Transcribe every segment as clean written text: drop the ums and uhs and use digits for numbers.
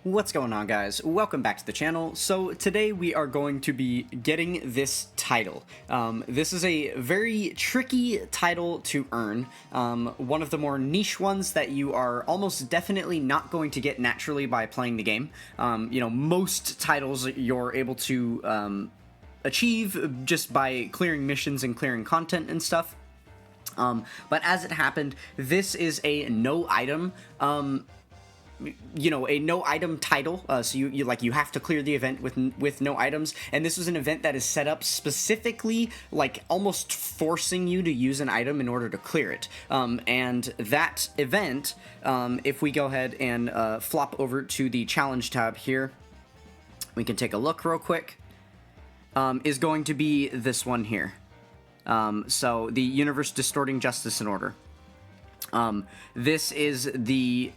What's going on, guys? Welcome back to the channel. So today we are going to be getting this title. This is a very tricky title to earn, one of the more niche ones that you are almost definitely not going to get naturally by playing the game. Most titles you're able to achieve just by clearing missions and clearing content and stuff. But as it happened, this is a no item a no item title, so you have to clear the event with no items, and this was an event that is set up specifically like almost forcing you to use an item in order to clear it. And that event, if we go ahead and flop over to the challenge tab here, we can take a look real quick, is going to be this one here. So the Universe-Distorting Justice and Order. This is the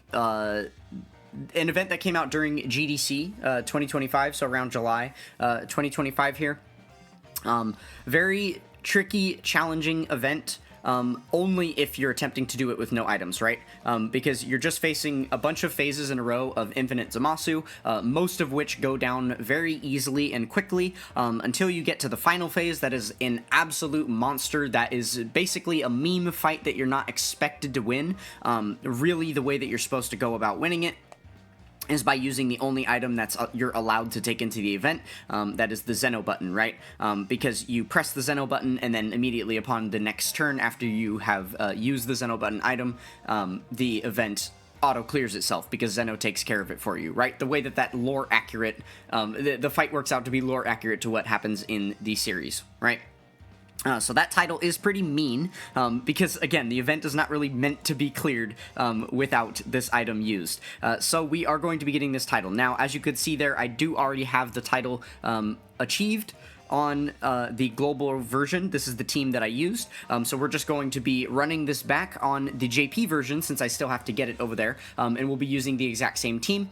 an event that came out during GDC 2025, so around July 2025 here. Very tricky, challenging event. Only if you're attempting to do it with no items, right? Because you're just facing a bunch of phases in a row of infinite Zamasu, most of which go down very easily and quickly, until you get to the final phase that is an absolute monster that is basically a meme fight that you're not expected to win. Really, the way that you're supposed to go about winning it is by using the only item that's you're allowed to take into the event, that is the Zeno button, right? Because you press the Zeno button, and then immediately upon the next turn after you have used the Zeno button item, the event auto clears itself because Zeno takes care of it for you, right? The way that lore accurate, the fight works out to be lore accurate to what happens in the series, right? So that title is pretty mean, because, again, the event is not really meant to be cleared without this item used. So we are going to be getting this title. Now, as you could see there, I do already have the title achieved on the global version. This is the team that I used, so we're just going to be running this back on the JP version since I still have to get it over there, and we'll be using the exact same team.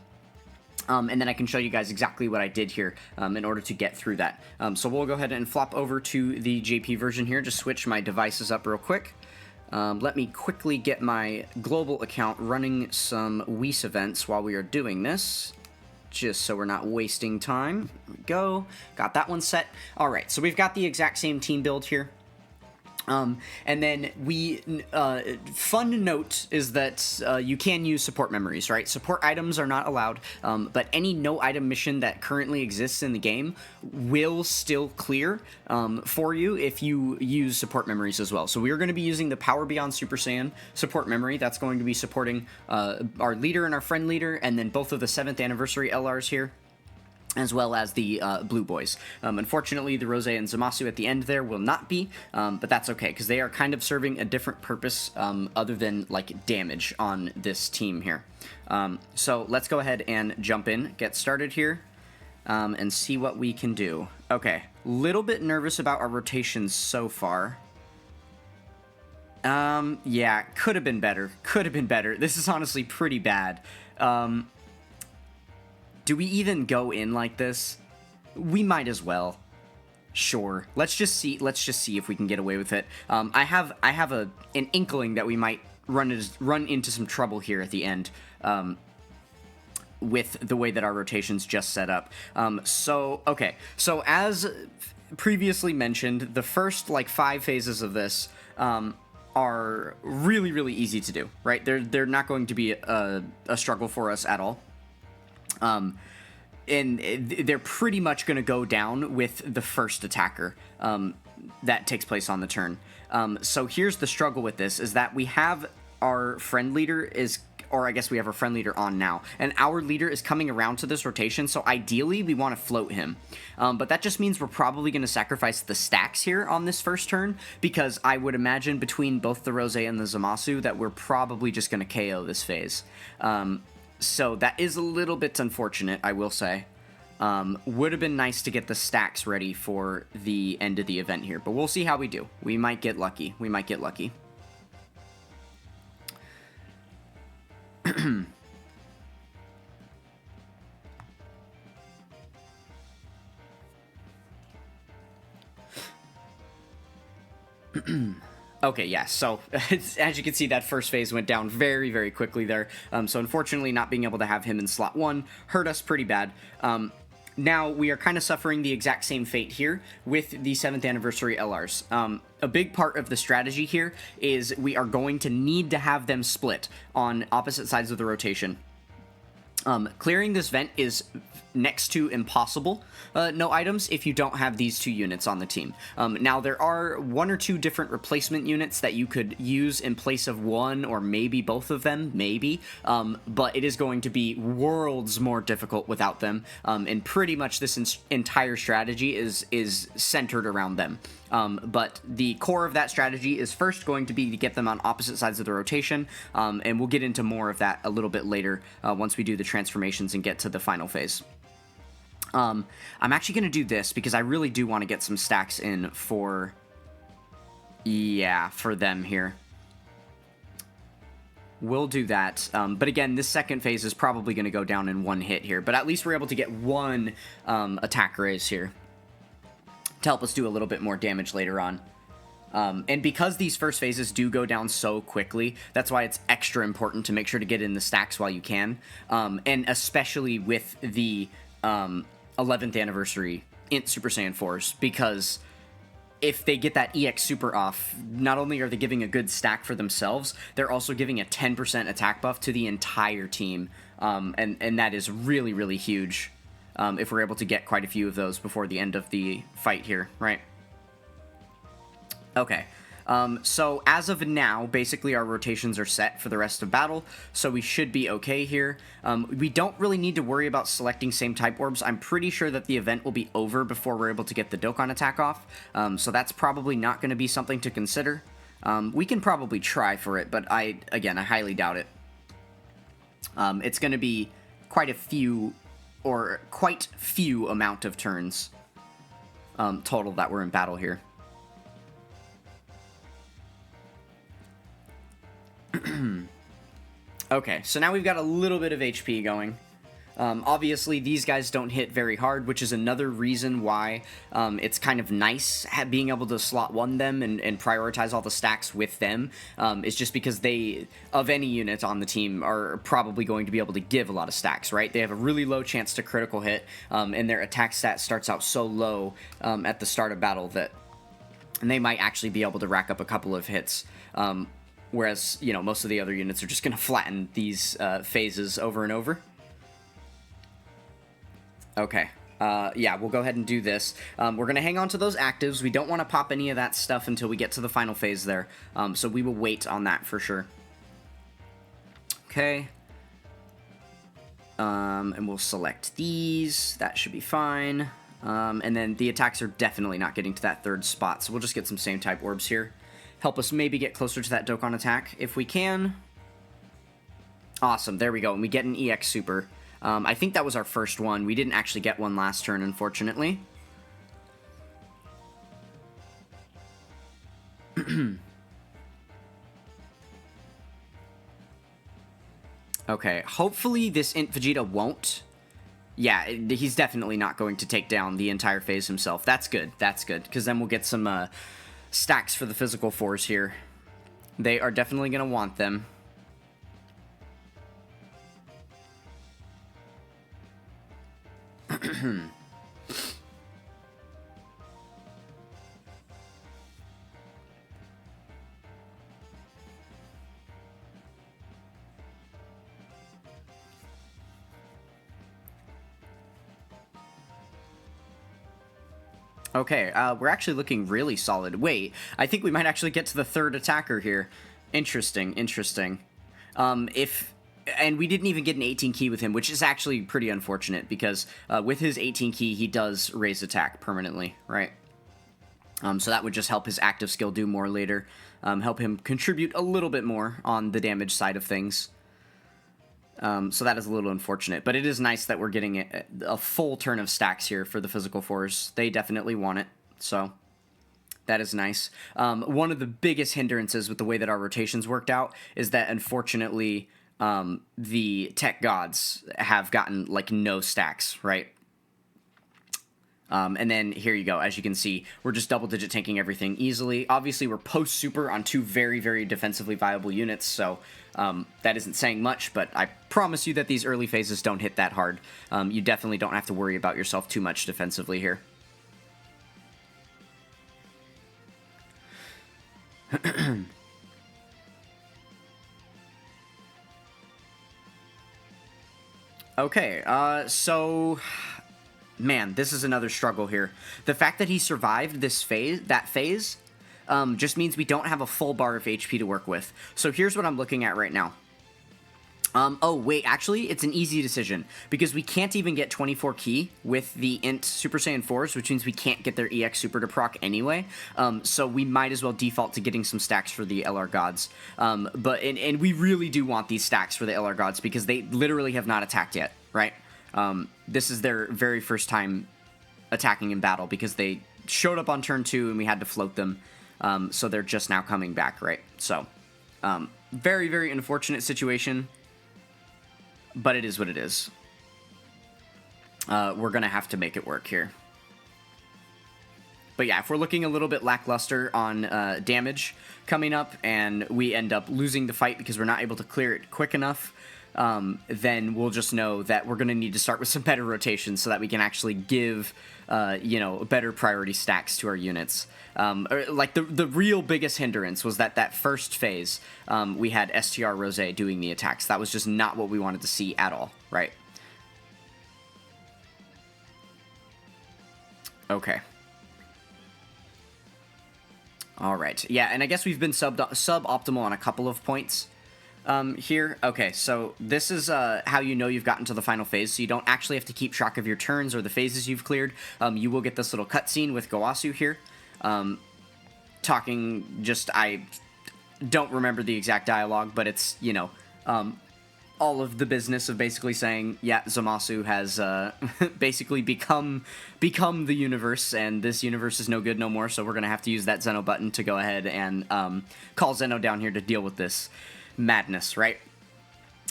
And then I can show you guys exactly what I did here in order to get through that. So we'll go ahead and flop over to the JP version here, just switch my devices up real quick. Let me quickly get my global account running some Whis events while we are doing this, just so we're not wasting time. There we go. Got that one set. All right, so we've got the exact same team build here. And then fun note is that you can use support memories, right? Support items are not allowed, but any no item mission that currently exists in the game will still clear for you if you use support memories as well. So we are going to be using the Power Beyond Super Saiyan support memory. That's going to be supporting our leader and our friend leader, and then both of the 7th anniversary LRs here, as well as the Blue Boys. Unfortunately, the Rose and Zamasu at the end there will not be, but that's okay, because they are kind of serving a different purpose other than, like, damage on this team here. So let's go ahead and jump in, get started here, and see what we can do. Okay, little bit nervous about our rotations so far. Yeah, could have been better. Could have been better. This is honestly pretty bad. Do we even go in like this? We might as well. Sure. Let's just see if we can get away with it. I have an inkling that we might run into some trouble here at the end, with the way that our rotation's just set up. Okay. So as previously mentioned, the first, like, 5 phases of this are really, really easy to do, right? They're not going to be a struggle for us at all. And they're pretty much going to go down with the first attacker that takes place on the turn. So here's the struggle with this, is that we have our friend leader or I guess we have our friend leader on now, and our leader is coming around to this rotation, so ideally we want to float him. But that just means we're probably going to sacrifice the stacks here on this first turn, because I would imagine between both the Rose and the Zamasu that we're probably just going to KO this phase. So that is a little bit unfortunate, I will say. Would have been nice to get the stacks ready for the end of the event here, but we'll see how we do. We might get lucky. We might get lucky. Okay, yeah, so as you can see, that first phase went down very, very quickly there. So unfortunately, not being able to have him in slot 1 hurt us pretty bad. Now we are kind of suffering the exact same fate here with the 7th anniversary LRs. A big part of the strategy here is we are going to need to have them split on opposite sides of the rotation. Clearing this vent is next to impossible, no items, if you don't have these 2 units on the team. Now, there are 1 or 2 different replacement units that you could use in place of one or maybe both of them, maybe, but it is going to be worlds more difficult without them, and pretty much this entire strategy is centered around them. But the core of that strategy is first going to be to get them on opposite sides of the rotation, and we'll get into more of that a little bit later once we do the transformations and get to the final phase. I'm actually going to do this because I really do want to get some stacks in for, yeah, for them here. We'll do that, but again, this second phase is probably going to go down in 1 hit here, but at least we're able to get 1 attack raise here to help us do a little bit more damage later on. And because these first phases do go down so quickly, that's why it's extra important to make sure to get in the stacks while you can, and especially with the 11th anniversary Super Saiyan 4s, because if they get that EX Super off, not only are they giving a good stack for themselves, they're also giving a 10% attack buff to the entire team, and that is really, really huge. If we're able to get quite a few of those before the end of the fight here, right? Okay, so as of now, basically our rotations are set for the rest of battle, so we should be okay here. We don't really need to worry about selecting same type orbs. I'm pretty sure that the event will be over before we're able to get the Dokkan attack off, so that's probably not going to be something to consider. We can probably try for it, but again, I highly doubt it. It's going to be quite few amount of turns total that we're in battle here. Okay, so now we've got a little bit of HP going. Obviously, these guys don't hit very hard, which is another reason why it's kind of nice being able to slot 1 them and prioritize all the stacks with them. It's just because they, of any unit on the team, are probably going to be able to give a lot of stacks, right? They have a really low chance to critical hit, and their attack stat starts out so low at the start of battle that they might actually be able to rack up a couple of hits. Whereas, you know, most of the other units are just going to flatten these phases over and over. Okay, yeah, we'll go ahead and do this. We're going to hang on to those actives. We don't want to pop any of that stuff until we get to the final phase there. So we will wait on that for sure. Okay. And we'll select these. That should be fine. And then the attacks are definitely not getting to that 3rd spot, so we'll just get some same type orbs here. Help us maybe get closer to that Dokkan attack if we can. Awesome, there we go, and we get an EX Super. I think that was our first one. We didn't actually get one last turn, unfortunately. Okay, hopefully this Int Vegeta won't. Yeah, he's definitely not going to take down the entire phase himself. That's good, because then we'll get some stacks for the physical 4s here. They are definitely going to want them. Okay, we're actually looking really solid. Wait, I think we might actually get to the 3rd attacker here. Interesting, interesting. And we didn't even get an 18 key with him, which is actually pretty unfortunate, because with his 18 key, he does raise attack permanently, right? So that would just help his active skill do more later, help him contribute a little bit more on the damage side of things. So that is a little unfortunate, but it is nice that we're getting a full turn of stacks here for the physical 4s. They definitely want it, so that is nice. One of the biggest hindrances with the way that our rotations worked out is that, unfortunately, the tech gods have gotten, like, no stacks, right? And then here you go. As you can see, we're just double-digit tanking everything easily. Obviously, we're post-super on 2 very, very defensively viable units, so that isn't saying much, but I promise you that these early phases don't hit that hard. You definitely don't have to worry about yourself too much defensively here. Okay, so... Man, this is another struggle here. The fact that he survived that phase, just means we don't have a full bar of HP to work with. So here's what I'm looking at right now. Oh, wait, actually, it's an easy decision, because we can't even get 24 ki with the Int Super Saiyan 4s, which means we can't get their EX Super to proc anyway, so we might as well default to getting some stacks for the LR Gods. And we really do want these stacks for the LR Gods, because they literally have not attacked yet, right? This is their very first time attacking in battle, because they showed up on turn 2 and we had to float them, so they're just now coming back, right? So, very, very unfortunate situation, but it is what it is. We're gonna have to make it work here. But yeah, if we're looking a little bit lackluster on damage coming up, and we end up losing the fight because we're not able to clear it quick enough, then we'll just know that we're going to need to start with some better rotations so that we can actually give, you know, better priority stacks to our units. Like, the real biggest hindrance was that first phase, we had STR Rose doing the attacks. That was just not what we wanted to see at all, right? Okay. Alright, yeah, and I guess we've been suboptimal on a couple of points. Here. Okay, so this is how you know you've gotten to the final phase, so you don't actually have to keep track of your turns or the phases you've cleared. You will get this little cutscene with Gowasu here, talking just, I don't remember the exact dialogue, but it's, you know, all of the business of basically saying, yeah, Zamasu has basically become the universe, and this universe is no good no more, so we're going to have to use that Zeno button to go ahead and call Zeno down here to deal with this madness, right?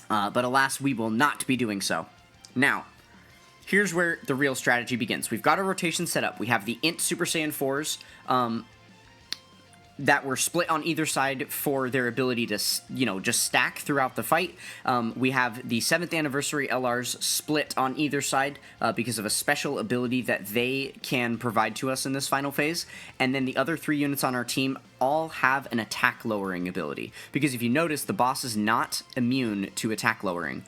But alas, we will not be doing so. Now, here's where the real strategy begins. We've got a rotation set up. We have the Int Super Saiyan 4s that were split on either side for their ability to, you know, just stack throughout the fight. We have the 7th Anniversary LRs split on either side because of a special ability that they can provide to us in this final phase. And then the other 3 units on our team all have an attack lowering ability. Because if you notice, the boss is not immune to attack lowering.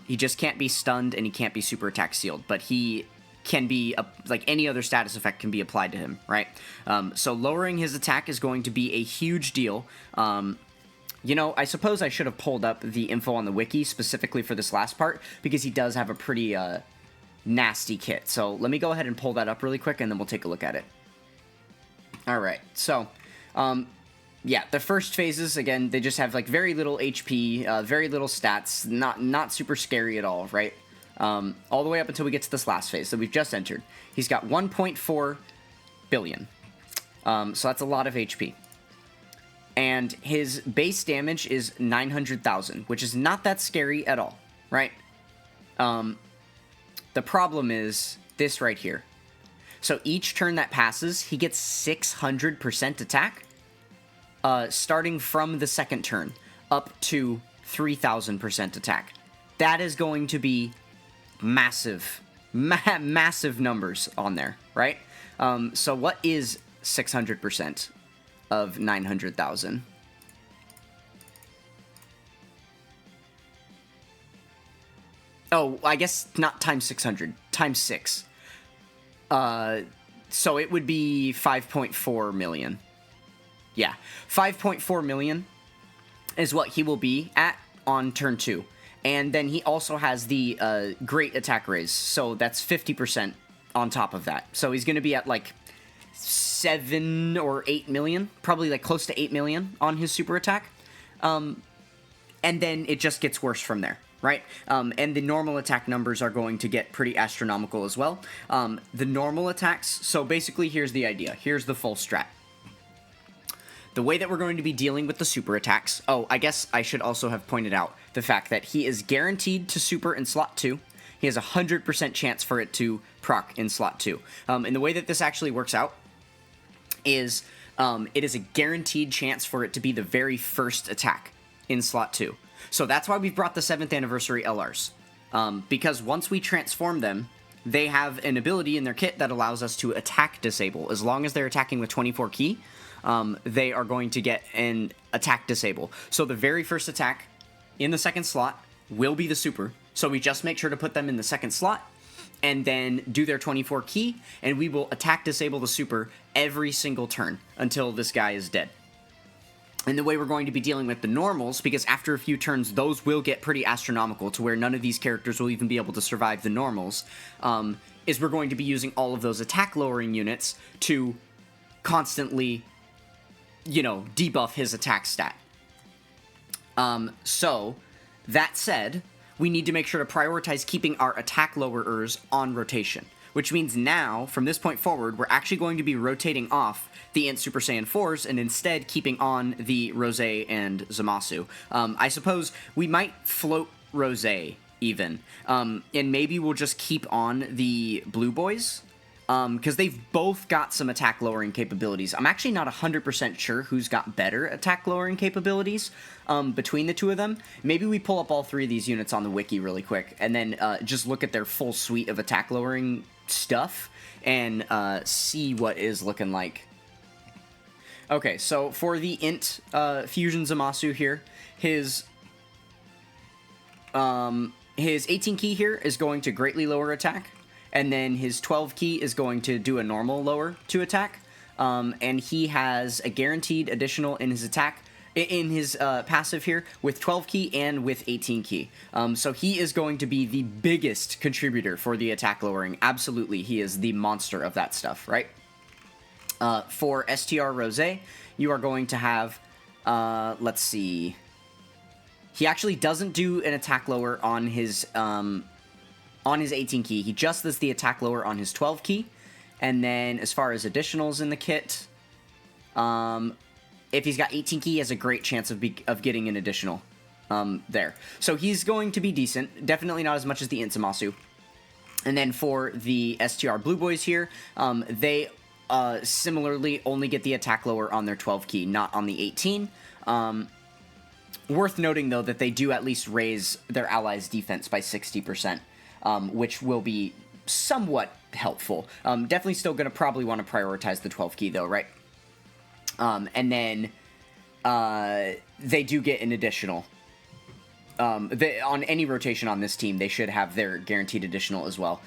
He just can't be stunned and he can't be super attack sealed, but he can be, like any other status effect can be applied to him, right? So lowering his attack is going to be a huge deal. You know, I suppose I should have pulled up the info on the wiki specifically for this last part, because he does have a pretty nasty kit. So let me go ahead and pull that up really quick, and then we'll take a look at it. Alright, so, yeah, the first phases, again, they just have, like, very little HP, very little stats, not super scary at all, right? All the way up until we get to this last phase that we've just entered. He's got 1.4 billion. So that's a lot of HP. And his base damage is 900,000, which is not that scary at all, right? The problem is this right here. So each turn that passes, he gets 600% attack, starting from the second turn, up to 3,000% attack. That is going to be massive, massive numbers on there, right? So what is 600% of 900,000? Oh, I guess not times 600, times 6. So it would be 5.4 million. Yeah, 5.4 million is what he will be at on turn 2. And then he also has the great attack raise, so that's 50% on top of that. So he's going to be at like 7 or 8 million, probably like close to 8 million on his super attack. And then it just gets worse from there, right? And the normal attack numbers are going to get pretty astronomical as well. The normal attacks, so basically here's the idea. Here's the full strat. The way that we're going to be dealing with the super attacks... Oh, I guess I should also have pointed out the fact that he is guaranteed to super in slot 2. He has a 100% chance for it to proc in slot 2. And the way that this actually works out is it is a guaranteed chance for it to be the very first attack in slot 2. So that's why we've brought the 7th anniversary LRs. Because once we transform them, they have an ability in their kit that allows us to attack disable. As long as they're attacking with 24 key, they are going to get an attack disable. So the very first attack in the second slot will be the super. So we just make sure to put them in the second slot and then do their 24 key, and we will attack disable the super every single turn until this guy is dead. And the way we're going to be dealing with the normals, because after a few turns, those will get pretty astronomical to where none of these characters will even be able to survive the normals, is we're going to be using all of those attack lowering units to constantly, you know, debuff his attack stat. So, that said, we need to make sure to prioritize keeping our attack lowerers on rotation. Which means now, from this point forward, we're actually going to be rotating off the Int Super Saiyan 4s and instead keeping on the Rose and Zamasu. I suppose we might float Rose even, and maybe we'll just keep on the Blue Boys, because they've both got some attack lowering capabilities. I'm actually not 100% sure who's got better attack lowering capabilities between the two of them. Maybe we pull up all 3 of these units on the wiki really quick and then just look at their full suite of attack lowering stuff and see what is looking like. Okay, so for the Int Fusion Zamasu here, his 18 key here is going to greatly lower attack, and then his 12 key is going to do a normal lower to attack, and he has a guaranteed additional in his attack, in his passive here, with 12 key and with 18 key. So he is going to be the biggest contributor for the attack lowering. Absolutely, he is the monster of that stuff, right? For STR Rose, you are going to have, let's see, he actually doesn't do an attack lower on his 18 key. He just does the attack lower on his 12 key. And then as far as additionals in the kit, if he's got 18 key, he has a great chance of getting an additional there. So he's going to be decent. Definitely not as much as the Int Zamasu. And then for the STR Blue Boys here, they similarly only get the attack lower on their 12 key, not on the 18. Worth noting, though, that they do at least raise their allies' defense by 60%, which will be somewhat helpful. Definitely still going to probably want to prioritize the 12 key, though, right? And then they do get an additional. On any rotation on this team, they should have their guaranteed additional as well.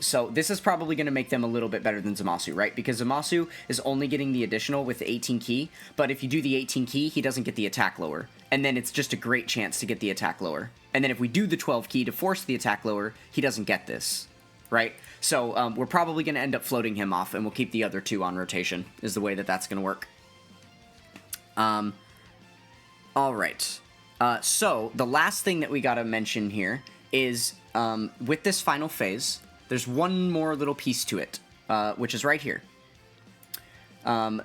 So this is probably going to make them a little bit better than Zamasu, right? Because Zamasu is only getting the additional with the 18 key, but if you do the 18 key, he doesn't get the attack lower. And then it's just a great chance to get the attack lower. And then if we do the 12 key to force the attack lower, he doesn't get this, right? So we're probably going to end up floating him off, and we'll keep the other 2 on rotation, is the way that that's going to work. Alright. So, the last thing that we gotta mention here is, with this final phase, there's one more little piece to it, which is right here.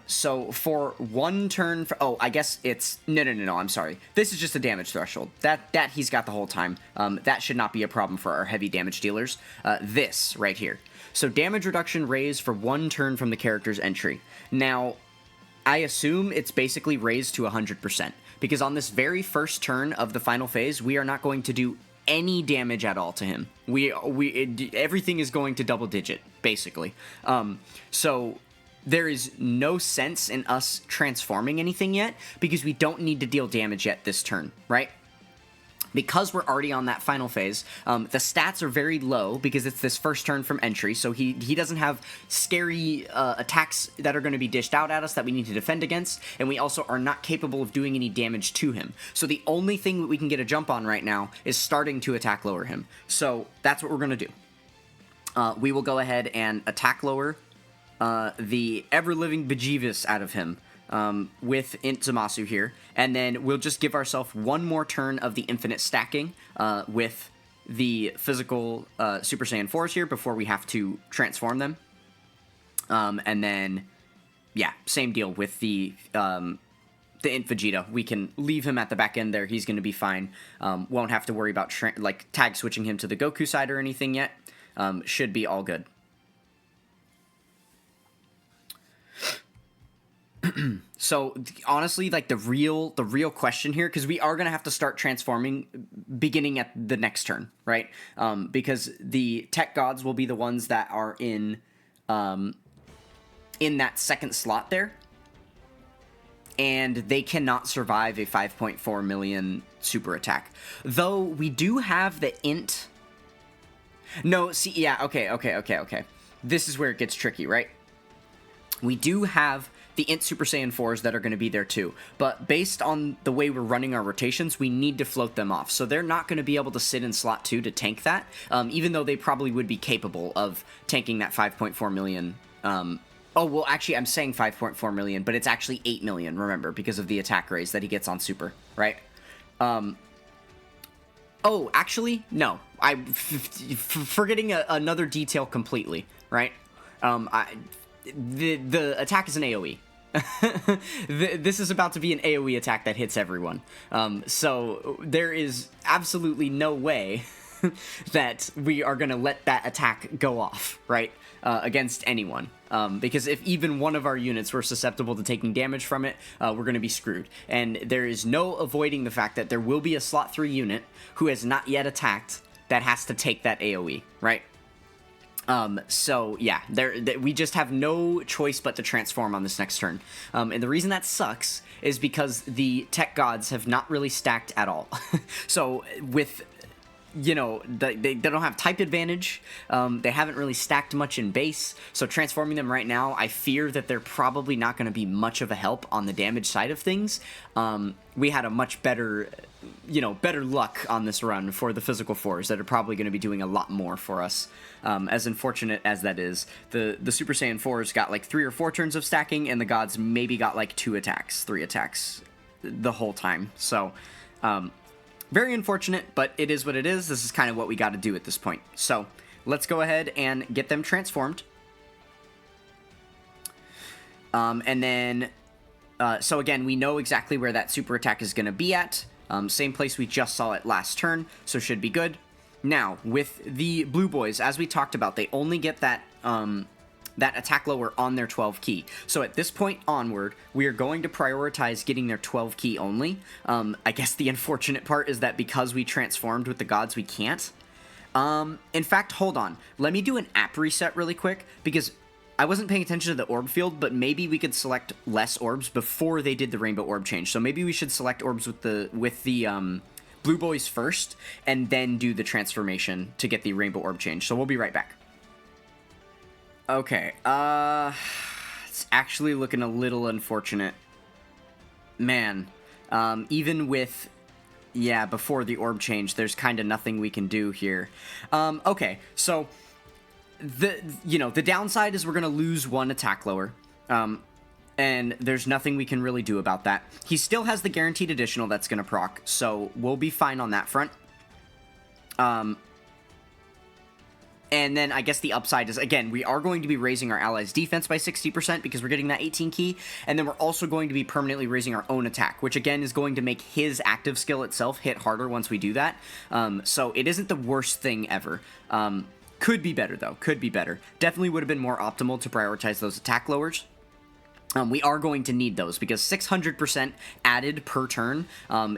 So, for one turn... oh, I guess it's... No, I'm sorry. This is just a damage threshold. That he's got the whole time. That should not be a problem for our heavy damage dealers. This, right here. So, damage reduction raised for one turn from the character's entry. Now, I assume it's basically raised to 100%. Because on this very first turn of the final phase, we are not going to do any damage at all to him. Everything is going to double digit, basically. So there is no sense in us transforming anything yet, because we don't need to deal damage yet this turn, right? Because we're already on that final phase, the stats are very low because it's this first turn from entry, so he doesn't have scary attacks that are going to be dished out at us that we need to defend against, and we also are not capable of doing any damage to him. So the only thing that we can get a jump on right now is starting to attack lower him. So that's what we're going to do. We will go ahead and attack lower the ever-living bejeevis out of him. With Int Zamasu here, and then we'll just give ourselves one more turn of the infinite stacking with the physical Super Saiyan 4s here before we have to transform them. And then, yeah, same deal with the the Int Vegeta. We can leave him at the back end there. He's going to be fine. Won't have to worry about like tag switching him to the Goku side or anything yet. Should be all good. So honestly, like the real question here, because we are going to have to start transforming beginning at the next turn, right? Because the tech gods will be the ones that are in that second slot there, and they cannot survive a 5.4 million super attack. Though we do have the int. No, see, yeah, okay. This is where it gets tricky, right? We do have the Int Super Saiyan 4s that are going to be there too, but based on the way we're running our rotations, we need to float them off. So they're not going to be able to sit in slot 2 to tank that, even though they probably would be capable of tanking that 5.4 million. Oh, well, actually, I'm saying 5.4 million, but it's actually 8 million, remember, because of the attack raise that he gets on Super, right? Oh, actually, no. I'm forgetting another detail completely, right? The attack is an AoE. This is about to be an AoE attack that hits everyone. So there is absolutely no way that we are going to let that attack go off, right? Against anyone. Because if even one of our units were susceptible to taking damage from it, we're going to be screwed. And there is no avoiding the fact that there will be a slot 3 unit who has not yet attacked that has to take that AoE, right? So yeah, we just have no choice but to transform on this next turn. And the reason that sucks is because the tech gods have not really stacked at all. So with, you know, they don't have type advantage. They haven't really stacked much in base. So transforming them right now, I fear that they're probably not going to be much of a help on the damage side of things. We had a much better, you know, better luck on this run for the physical 4s that are probably going to be doing a lot more for us. As unfortunate as that is, the Super Saiyan 4s got like 3 or 4 turns of stacking, and the gods maybe got like 2 attacks, 3 attacks the whole time. So, very unfortunate, but it is what it is. This is kind of what we got to do at this point. So, let's go ahead and get them transformed. And then, so again, we know exactly where that super attack is going to be at. Same place we just saw it last turn, so should be good. Now, with the blue boys, as we talked about, they only get that that attack lower on their 12 key. So at this point onward, we are going to prioritize getting their 12 key only. I guess the unfortunate part is that because we transformed with the gods, we can't. In fact, hold on. Let me do an app reset really quick, because I wasn't paying attention to the orb field, but maybe we could select less orbs before they did the rainbow orb change. So maybe we should select orbs with the blue boys first, and then do the transformation to get the rainbow orb change. So we'll be right back. Okay, it's actually looking a little unfortunate. Man, even with, yeah, before the orb change, there's kind of nothing we can do here. Okay, so the downside is we're gonna lose 1 attack lower. And there's nothing we can really do about that. He still has the guaranteed additional that's going to proc, so we'll be fine on that front. And then I guess the upside is, again, we are going to be raising our allies' defense by 60% because we're getting that 18 key, and then we're also going to be permanently raising our own attack, which again is going to make his active skill itself hit harder once we do that. So it isn't the worst thing ever. Could be better, though. Could be better. Definitely would have been more optimal to prioritize those attack lowers. We are going to need those because 600% added per turn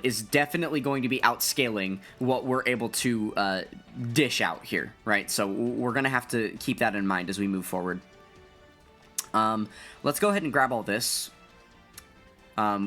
is definitely going to be outscaling what we're able to dish out here, right? So we're going to have to keep that in mind as we move forward. Let's go ahead and grab all this.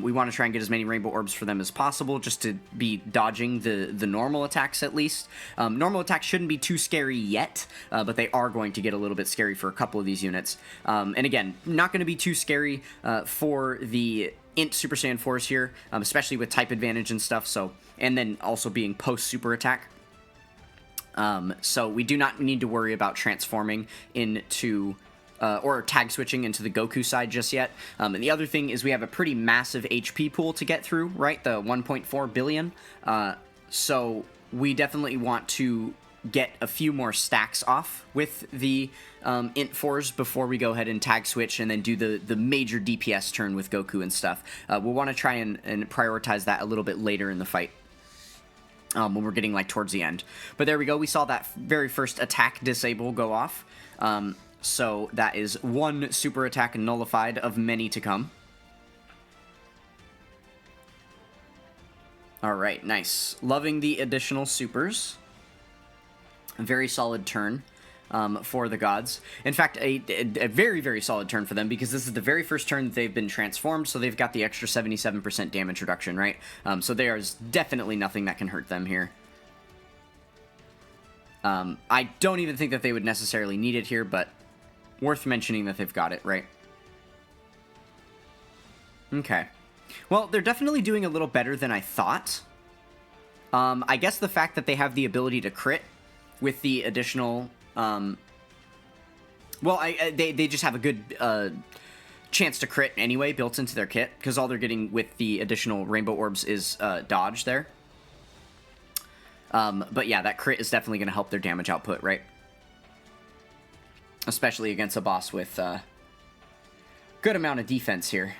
We want to try and get as many rainbow orbs for them as possible, just to be dodging the normal attacks at least. Normal attacks shouldn't be too scary yet, but they are going to get a little bit scary for a couple of these units. And again, not going to be too scary for the Int Super Saiyan 4s here, especially with type advantage and stuff, so, and then also being post-super attack. So we do not need to worry about transforming into or tag switching into the Goku side just yet. And the other thing is we have a pretty massive HP pool to get through, right? The 1.4 billion. So we definitely want to get a few more stacks off with the int 4s before we go ahead and tag switch and then do the major DPS turn with Goku and stuff. We'll want to try and prioritize that a little bit later in the fight. When we're getting like towards the end. But there we go, we saw that very first attack disable go off. So that is one super attack nullified of many to come. Alright, nice. Loving the additional supers. A very solid turn for the gods. In fact, a very, very solid turn for them, because this is the very first turn that they've been transformed, so they've got the extra 77% damage reduction, right? So there's definitely nothing that can hurt them here. I don't even think that they would necessarily need it here, but worth mentioning that they've got it, right? Okay. Well, they're definitely doing a little better than I thought. I guess the fact that they have the ability to crit with the additional... well, they just have a good chance to crit anyway built into their kit, because all they're getting with the additional rainbow orbs is dodge there. But yeah, that crit is definitely going to help their damage output, right? Especially against a boss with good amount of defense here.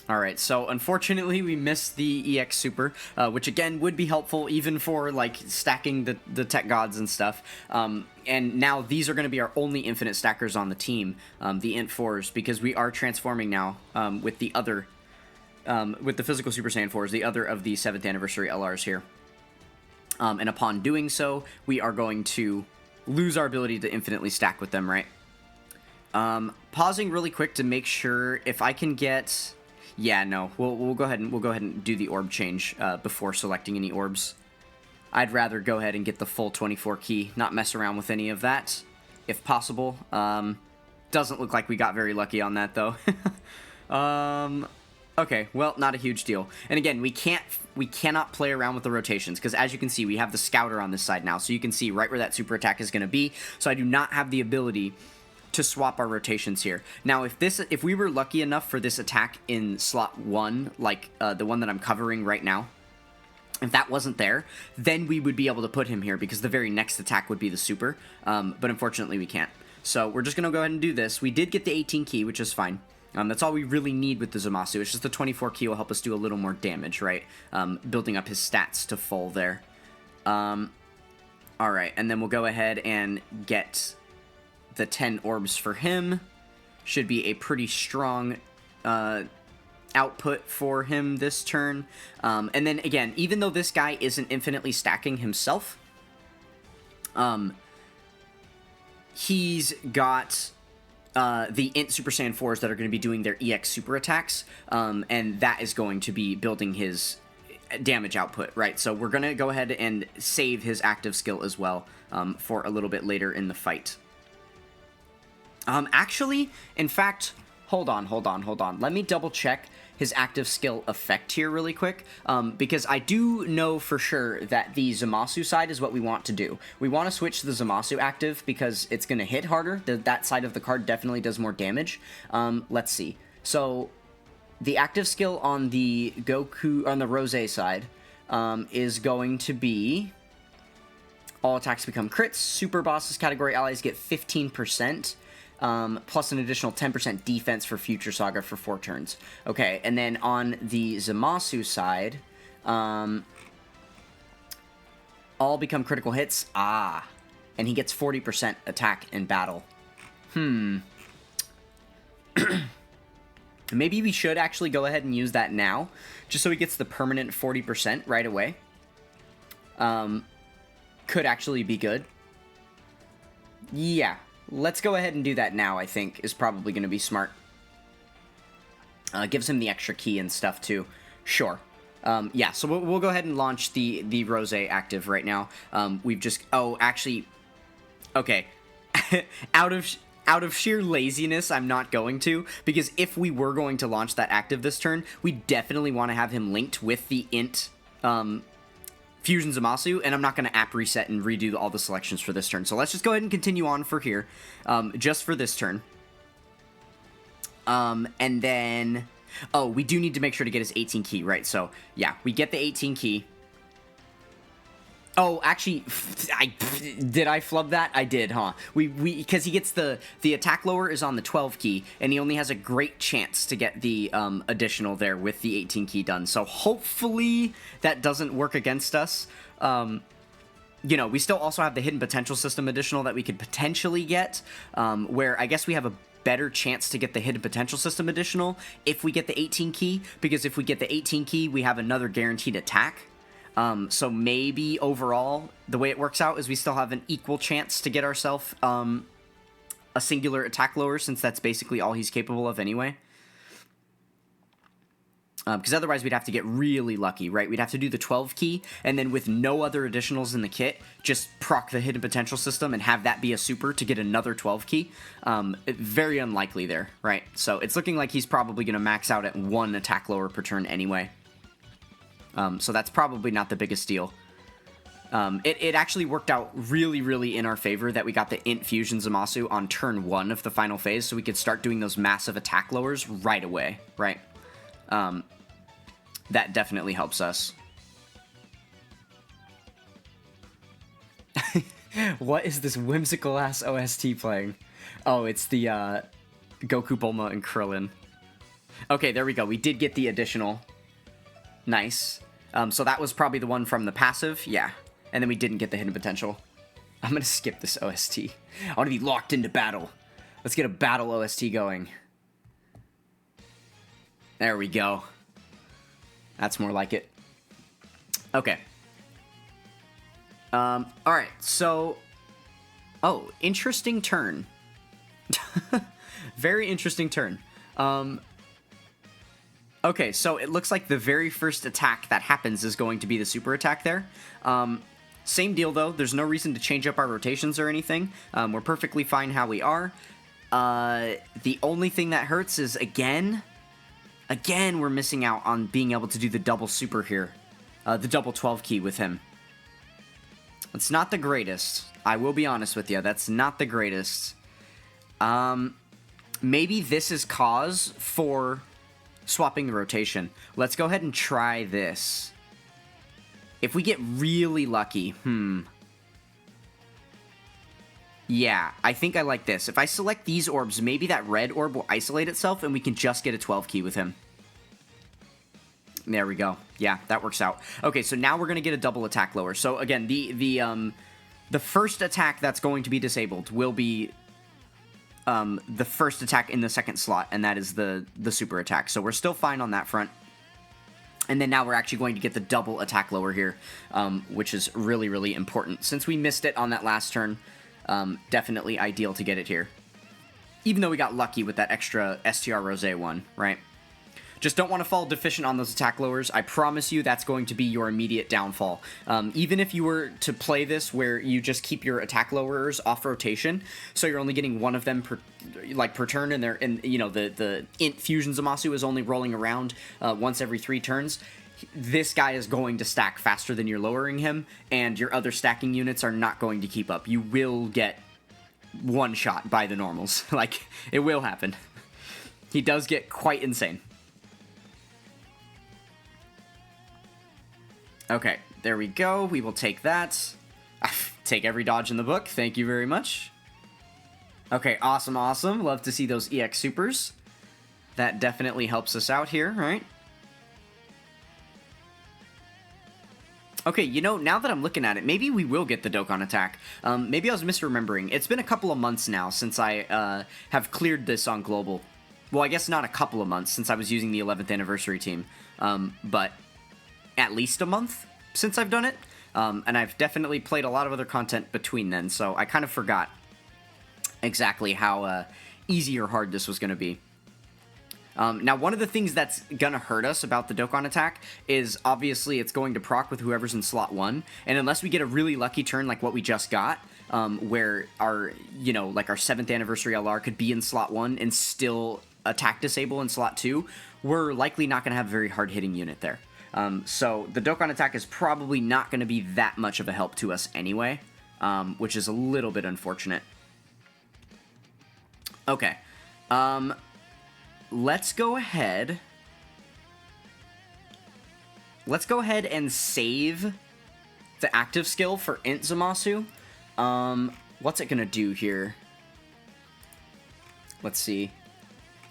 Alright, so unfortunately we missed the EX Super, which again would be helpful even for like stacking the tech gods and stuff. And now these are going to be our only infinite stackers on the team, the Int 4s, because we are transforming now with the other, with the physical Super Saiyan 4s, the other of the 7th anniversary LRs here. And upon doing so, we are going to lose our ability to infinitely stack with them, right? Pausing really quick to make sure if I can get... Yeah, no. We'll go ahead and do the orb change before selecting any orbs. I'd rather go ahead and get the full 24 key, not mess around with any of that, if possible. Doesn't look like we got very lucky on that though. Okay, well, not a huge deal. And again, we cannot play around with the rotations, because as you can see, we have the Scouter on this side now, so you can see right where that super attack is going to be. So I do not have the ability to swap our rotations here. Now, if we were lucky enough for this attack in slot 1, like the one that I'm covering right now, if that wasn't there, then we would be able to put him here, because the very next attack would be the super, but unfortunately we can't. So we're just going to go ahead and do this. We did get the 18 key, which is fine. That's all we really need with the Zamasu. It's just the 24 key will help us do a little more damage, right? Building up his stats to full there. Alright, and then we'll go ahead and get the 10 orbs for him. Should be a pretty strong output for him this turn. And then again, even though this guy isn't infinitely stacking himself, he's got the Int Super Saiyan 4s that are going to be doing their EX super attacks, and that is going to be building his damage output, right? So we're going to go ahead and save his active skill as well for a little bit later in the fight. Actually, in fact, hold on. Let me double check his active skill effect here really quick, because I do know for sure that the Zamasu side is what we want to do. We want to switch to the Zamasu active because it's going to hit harder. That side of the card definitely does more damage. Let's see. So, the active skill on the Goku, on the Rose side, is going to be... all attacks become crits. Super bosses category allies get 15%. Plus an additional 10% defense for future Saga for 4 turns. Okay, and then on the Zamasu side, all become critical hits. Ah, and he gets 40% attack in battle. Maybe we should actually go ahead and use that now, just so he gets the permanent 40% right away. Could actually be good. Yeah. Let's go ahead and do that now, I think, is probably going to be smart. Gives him the extra key and stuff, too. Sure. Yeah, so we'll go ahead and launch the Rose active right now. We've just... Oh, actually... Okay. Out of sheer laziness, I'm not going to, because if we were going to launch that active this turn, we definitely want to have him linked with the Int... Fusion Zamasu, and I'm not going to app reset and redo all the selections for this turn. So let's just go ahead and continue on for here, just for this turn. And then... Oh, we do need to make sure to get his 18 key, right? So, yeah, we get the 18 key. Oh, actually, did I flub that? I did, huh? Because he gets the attack lower is on the 12 key, and he only has a great chance to get the additional there with the 18 key done. So hopefully that doesn't work against us. You know, we still also have the hidden potential system additional that we could potentially get, where I guess we have a better chance to get the hidden potential system additional if we get the 18 key, because if we get the 18 key, we have another guaranteed attack. So maybe overall, the way it works out is we still have an equal chance to get ourselves a singular attack lower, since that's basically all he's capable of anyway. Because otherwise we'd have to get really lucky, right? We'd have to do the 12 key, and then with no other additionals in the kit, just proc the hidden potential system and have that be a super to get another 12 key. Very unlikely there, right? So it's looking like he's probably going to max out at 1 attack lower per turn anyway. So that's probably not the biggest deal. It actually worked out really, really in our favor that we got the Int Fusion Zamasu on turn 1 of the final phase, so we could start doing those massive attack lowers right away, right? That definitely helps us. What is this whimsical-ass OST playing? Oh, it's the Goku, Bulma, and Krillin. Okay, there we go. We did get the additional. Nice. So that was probably the one from the passive, yeah. And then we didn't get the hidden potential. I'm gonna skip this OST. I want to be locked into battle. Let's get a battle OST going. There we go. That's more like it. Okay. Alright, so... Oh, interesting turn. Very interesting turn. Okay, so it looks like the very first attack that happens is going to be the super attack there. Same deal, though. There's no reason to change up our rotations or anything. We're perfectly fine how we are. The only thing that hurts is, again, we're missing out on being able to do the double super here. The double 12 key with him. It's not the greatest. I will be honest with you. That's not the greatest. Maybe this is cause for... swapping the rotation. Let's go ahead and try this. If we get really lucky, yeah, I think I like this. If I select these orbs, maybe that red orb will isolate itself and we can just get a 12 key with him. There we go. Yeah, that works out. Okay, so now we're going to get a double attack lower. So again, the first attack that's going to be disabled will be the first attack in the second slot, and that is the super attack. So we're still fine on that front. And then now we're actually going to get the double attack lower here, which is really, really important. Since we missed it on that last turn, definitely ideal to get it here. Even though we got lucky with that extra STR Rosé one, right? Just don't want to fall deficient on those attack lowers. I promise you that's going to be your immediate downfall. Even if you were to play this where you just keep your attack lowers off rotation, so you're only getting one of them per turn, and you know the Int Fusion Zamasu is only rolling around once every 3 turns. This guy is going to stack faster than you're lowering him, and your other stacking units are not going to keep up. You will get one shot by the normals. Like, it will happen. He does get quite insane. Okay, there we go. We will take that. Take every dodge in the book. Thank you very much. Okay, awesome, awesome. Love to see those EX supers. That definitely helps us out here, right? Okay, you know, now that I'm looking at it, maybe we will get the Dokkan attack. Maybe I was misremembering. It's been a couple of months now since I have cleared this on Global. Well, I guess not a couple of months since I was using the 11th anniversary team. But at least a month since I've done it. And I've definitely played a lot of other content between then, so I kind of forgot exactly how easy or hard this was going to be. Now, one of the things that's going to hurt us about the Dokkan attack is, obviously, it's going to proc with whoever's in slot 1, and unless we get a really lucky turn like what we just got, where our, you know, like our 7th anniversary LR could be in slot 1 and still attack disable in slot 2, we're likely not going to have a very hard-hitting unit there. So the Dokkan attack is probably not going to be that much of a help to us anyway, which is a little bit unfortunate. Okay. Let's go ahead let's go ahead and save the active skill for Int Zamasu. What's it gonna do here? Let's see.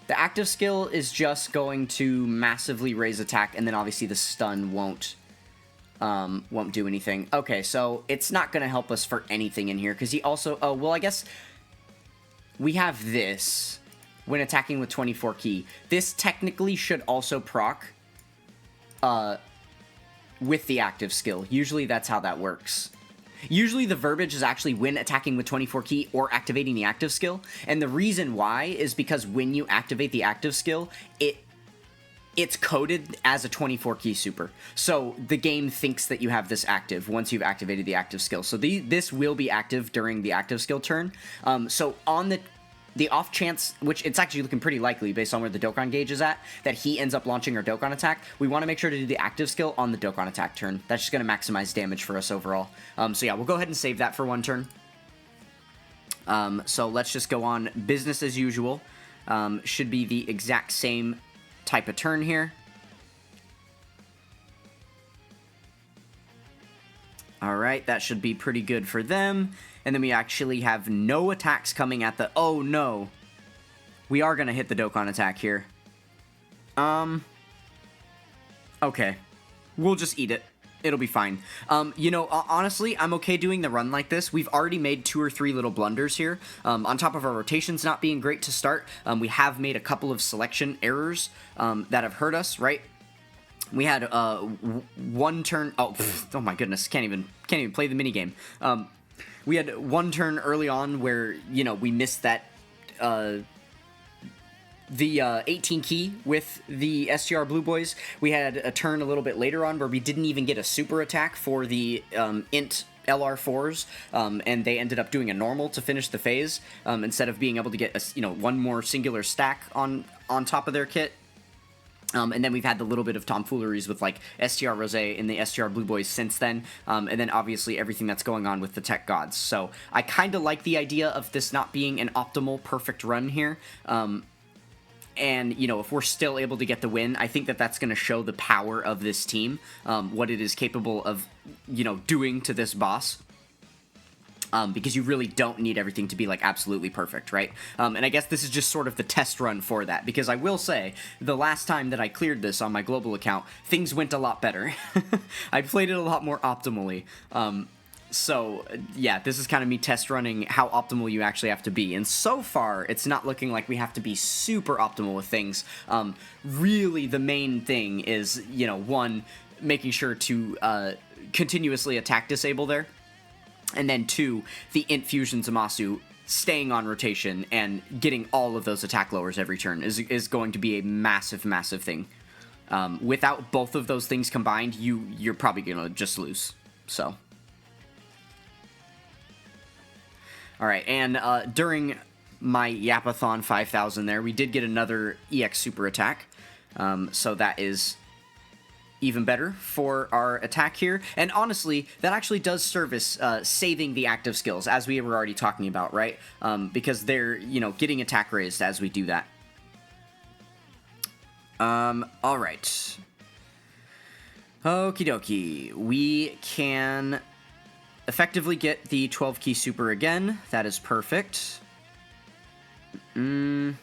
The active skill is just going to massively raise attack, and then obviously the stun won't do anything. Okay, so it's not gonna help us for anything in here, because he also... Oh, well, I guess we have this when attacking with 24 ki. This technically should also proc with the active skill. Usually that's how that works. Usually the verbiage is actually when attacking with 24 ki or activating the active skill, and the reason why is because when you activate the active skill, it's coded as a 24 ki super. So the game thinks that you have this active once you've activated the active skill. So this will be active during the active skill turn. So on the off chance, which it's actually looking pretty likely based on where the Dokkan gauge is at, that he ends up launching our Dokkan attack, we want to make sure to do the active skill on the Dokkan attack turn. That's just going to maximize damage for us overall. So yeah, we'll go ahead and save that for one turn. So let's just go on business as usual. Should be the exact same type of turn here. Alright, that should be pretty good for them. And then we actually have no attacks coming at the... Oh, no. We are going to hit the Dokkan attack here. Okay. We'll just eat it. It'll be fine. You know, honestly, I'm okay doing the run like this. We've already made 2 or 3 little blunders here. On top of our rotations not being great to start, we have made a couple of selection errors that have hurt us, right? We had one turn... Oh my goodness, can't even play the minigame. We had one turn early on where, you know, we missed that the 18 key with the STR Blue Boys. We had a turn a little bit later on where we didn't even get a super attack for the int LR4s, and they ended up doing a normal to finish the phase instead of being able to get a, one more singular stack on top of their kit. And then we've had the little bit of tomfooleries with, like, STR Rose and the STR Blue Boys since then, and then obviously everything that's going on with the Tech Gods. So I kind of like the idea of this not being an optimal, perfect run here. And, you know, if we're still able to get the win, I think that that's going to show the power of this team, what it is capable of, doing to this boss. Because you really don't need everything to be, like, absolutely perfect, right? And I guess this is just sort of the test run for that, because I will say, the last time that I cleared this on my global account, things went a lot better. I played it a lot more optimally. So, yeah, this is kind of me test running how optimal you actually have to be. And so far, it's not looking like we have to be super optimal with things. Really, the main thing is, one, making sure to continuously attack disable there. And then 2, the Int Fusion Zamasu staying on rotation and getting all of those attack lowers every turn is going to be a massive, massive thing. Without both of those things combined, you're probably going to just lose. So. Alright, and during my Yapathon 5000 there, we did get another EX Super Attack. So that is even better for our attack here. And honestly, that actually does service saving the active skills, as we were already talking about, right? Because they're, getting attack raised as we do that. Alright. Okie dokie. We can effectively get the 12 key super again. That is perfect. How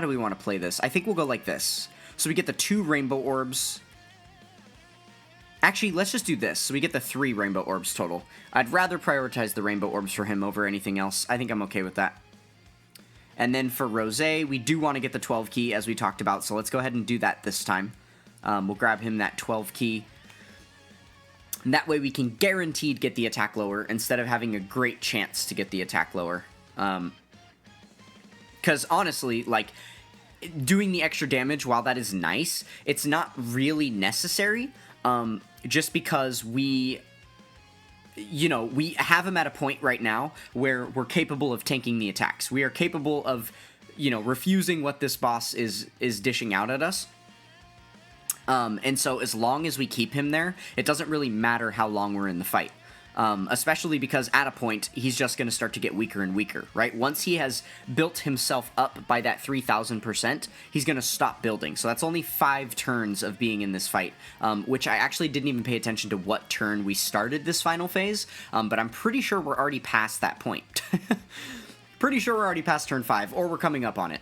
do we want to play this? I think we'll go like this. So we get the 2 rainbow orbs. Actually, let's just do this. So we get the 3 rainbow orbs total. I'd rather prioritize the rainbow orbs for him over anything else. I think I'm okay with that. And then for Rose, we do want to get the 12 key, as we talked about. So let's go ahead and do that this time. We'll grab him that 12 key. And that way we can guaranteed get the attack lower instead of having a great chance to get the attack lower. Because honestly, like, doing the extra damage, while that is nice, it's not really necessary, just because we have him at a point right now where we're capable of tanking the attacks. We are capable of, refusing what this boss is dishing out at us. And so as long as we keep him there, it doesn't really matter how long we're in the fight. especially because at a point, he's just going to start to get weaker and weaker, right? Once he has built himself up by that 3,000%, he's going to stop building. So that's only 5 turns of being in this fight, which I actually didn't even pay attention to what turn we started this final phase, but I'm pretty sure we're already past that point. Pretty sure we're already past turn 5, or we're coming up on it.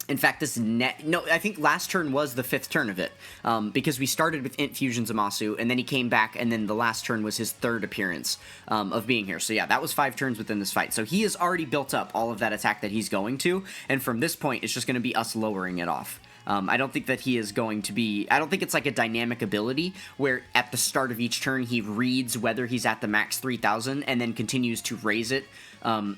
In fact, I think last turn was the 5th turn of it, because we started with Int Fusion Zamasu, and then he came back, and then the last turn was his 3rd appearance of being here. So yeah, that was 5 turns within this fight. So he has already built up all of that attack that he's going to, and from this point, it's just going to be us lowering it off. I don't think that he is going to be... I don't think it's like a dynamic ability where at the start of each turn he reads whether he's at the max 3,000 and then continues to raise it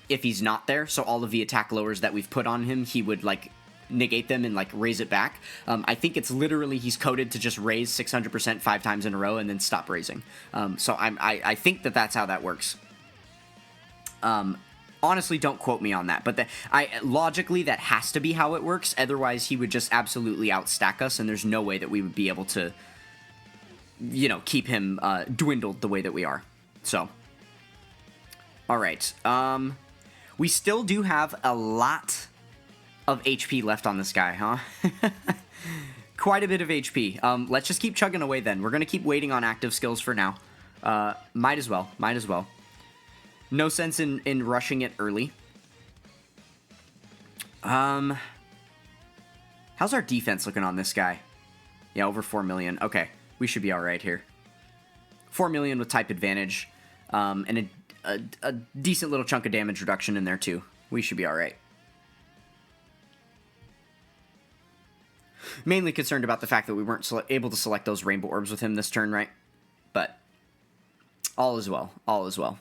if he's not there. So all of the attack lowers that we've put on him, he would like negate them and like raise it back. I think it's literally he's coded to just raise 600% 5 times in a row and then stop raising. So I think that that's how that works. Honestly, don't quote me on that, but logically that has to be how it works. Otherwise, he would just absolutely outstack us, and there's no way that we would be able to, you know, keep him dwindled the way that we are. So, all right. We still do have a lot of HP left on this guy, huh? Quite a bit of HP. Let's just keep chugging away then. We're gonna keep waiting on active skills for now. Might as well. Might as well. No sense in rushing it early. How's our defense looking on this guy? Yeah, over 4 million. Okay, we should be alright here. 4 million with type advantage, and a decent little chunk of damage reduction in there too. We should be alright. Mainly concerned about the fact that we weren't able to select those rainbow orbs with him this turn, right? But all is well. All is well.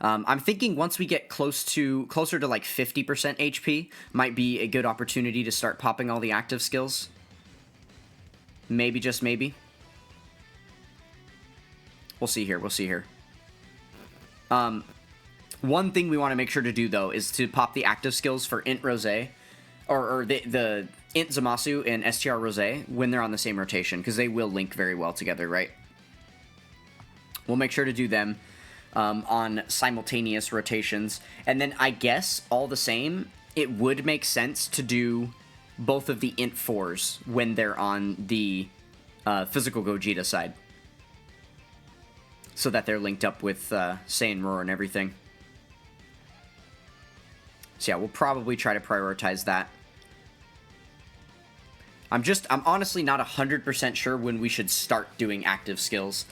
I'm thinking once we get closer to like 50% HP, might be a good opportunity to start popping all the active skills. Maybe, just maybe. We'll see here, we'll see here. One thing we want to make sure to do, though, is to pop the active skills for Int Rose, or the Int Zamasu and STR Rose when they're on the same rotation, because they will link very well together, right? We'll make sure to do them on simultaneous rotations. And then I guess, all the same, it would make sense to do both of the Int 4s when they're on the physical Gogeta side. So that they're linked up with Saiyan Roar and everything. So yeah, we'll probably try to prioritize that. I'm honestly not 100% sure when we should start doing active skills.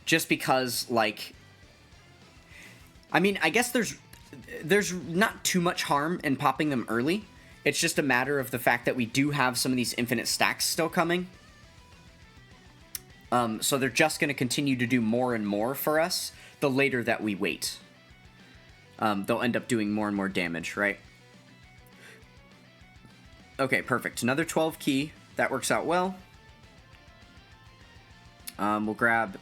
Just because, like, I mean, I guess there's not too much harm in popping them early. It's just a matter of the fact that we do have some of these infinite stacks still coming. So they're just going to continue to do more and more for us the later that we wait. They'll end up doing more and more damage, right? Okay, perfect. Another 12 key. That works out well. We'll grab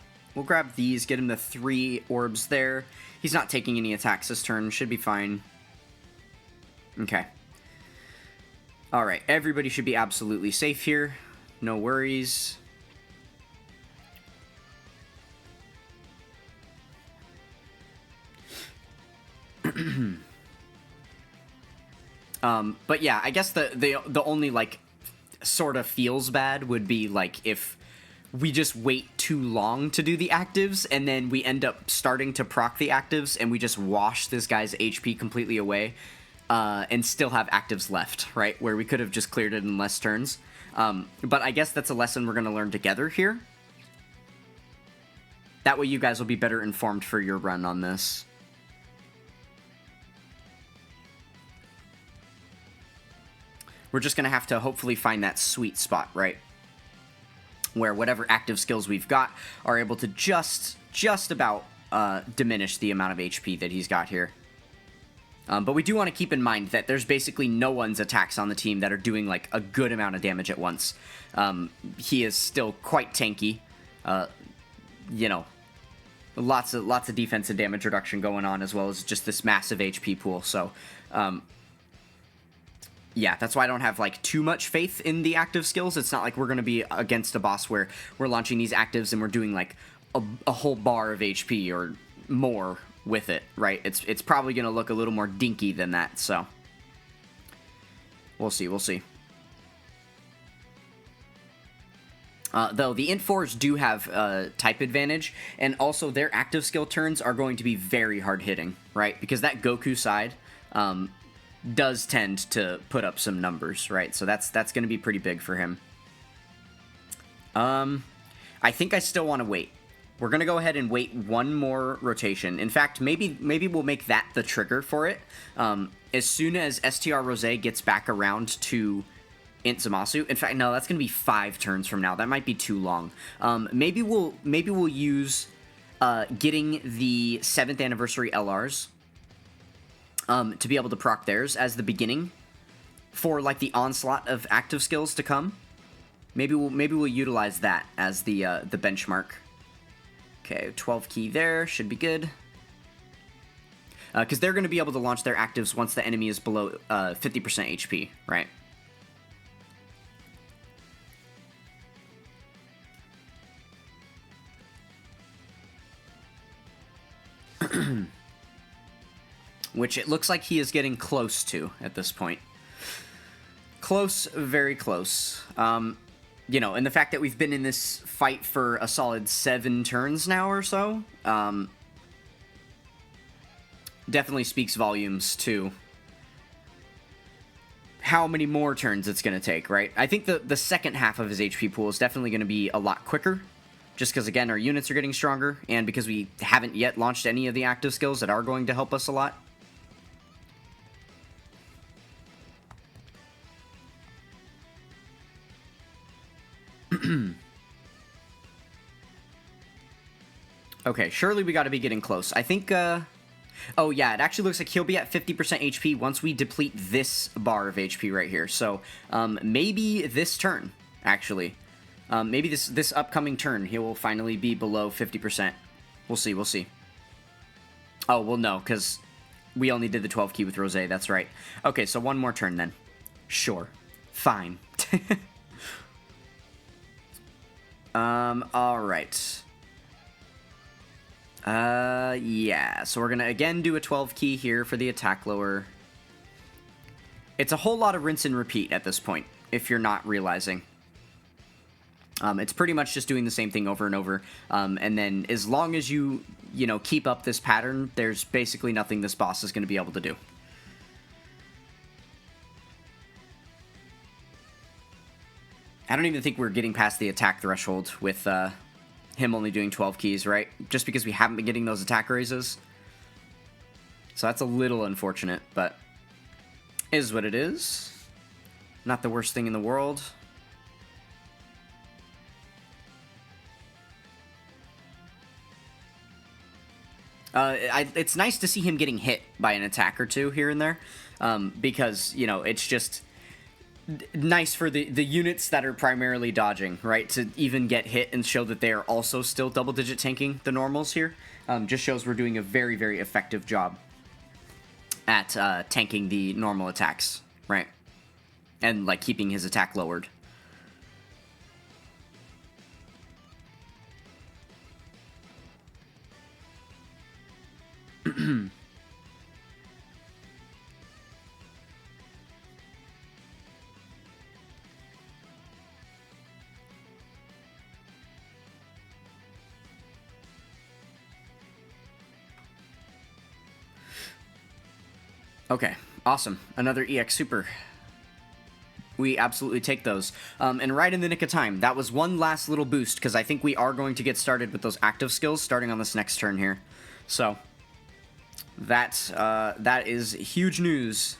these, get him the 3 orbs there. He's not taking any attacks this turn. Should be fine. Okay. Alright, everybody should be absolutely safe here. No worries. But yeah, I guess the only, like, sort of feels bad would be, like, if we just wait too long to do the actives, and then we end up starting to proc the actives, and we just wash this guy's HP completely away, and still have actives left, right? Where we could have just cleared it in less turns. But I guess that's a lesson we're going to learn together here. That way you guys will be better informed for your run on this. We're just going to have to hopefully find that sweet spot, right? Where whatever active skills we've got are able to just about diminish the amount of HP that he's got here. But we do want to keep in mind that there's basically no one's attacks on the team that are doing like a good amount of damage at once. He is still quite tanky. You know, lots of defense and damage reduction going on, as well as just this massive HP pool. So yeah, that's why I don't have, like, too much faith in the active skills. It's not like we're going to be against a boss where we're launching these actives and we're doing, like, a whole bar of HP or more with it, right? It's probably going to look a little more dinky than that, so we'll see, we'll see. Though the Int 4s do have type advantage, and also their active skill turns are going to be very hard-hitting, right? Because that Goku side does tend to put up some numbers, right? So that's going to be pretty big for him. I think I still want to wait. We're going to go ahead and wait one more rotation. In fact, maybe we'll make that the trigger for it. As soon as STR Rose gets back around to Int Zamasu. In fact, no, that's going to be 5 turns from now. That might be too long. Maybe we'll use getting the 7th anniversary LRs to be able to proc theirs as the beginning for like the onslaught of active skills to come. Maybe we'll utilize that as the benchmark. Okay, 12 key there should be good. Because they're going to be able to launch their actives once the enemy is below 50% HP, right? Which it looks like he is getting close to at this point. Close, very close. You know, and the fact that we've been in this fight for a solid 7 turns now or so, definitely speaks volumes to how many more turns it's going to take, right? I think the second half of his HP pool is definitely going to be a lot quicker, just because, again, our units are getting stronger, and because we haven't yet launched any of the active skills that are going to help us a lot. Okay, surely we got to be getting close. I think, oh yeah, it actually looks like he'll be at 50% HP once we deplete this bar of HP right here. So, maybe this turn, actually. Maybe this upcoming turn, he will finally be below 50%. We'll see, we'll see. Oh, well, no, because we only did the 12 key with Rose, that's right. Okay, so one more turn then. Sure. Fine. Alright. Yeah, so we're gonna again do a 12 key here for the attack lower. It's a whole lot of rinse and repeat at this point, if you're not realizing. It's pretty much just doing the same thing over and over, and then as long as you know, keep up this pattern, there's basically nothing this boss is going to be able to do. I don't even think we're getting past the attack threshold with him only doing 12 keys, right? Just because we haven't been getting those attack raises. So that's a little unfortunate, but is what it is. Not the worst thing in the world. It's nice to see him getting hit by an attack or two here and there, because, you know, it's just nice for the units that are primarily dodging, right, to even get hit and show that they are also still double-digit tanking the normals here. Just shows we're doing a very, very effective job at tanking the normal attacks, right, and, like, keeping his attack lowered. Okay, awesome. Another EX Super. We absolutely take those. And right in the nick of time. That was one last little boost, because I think we are going to get started with those active skills starting on this next turn here. So, that is huge news.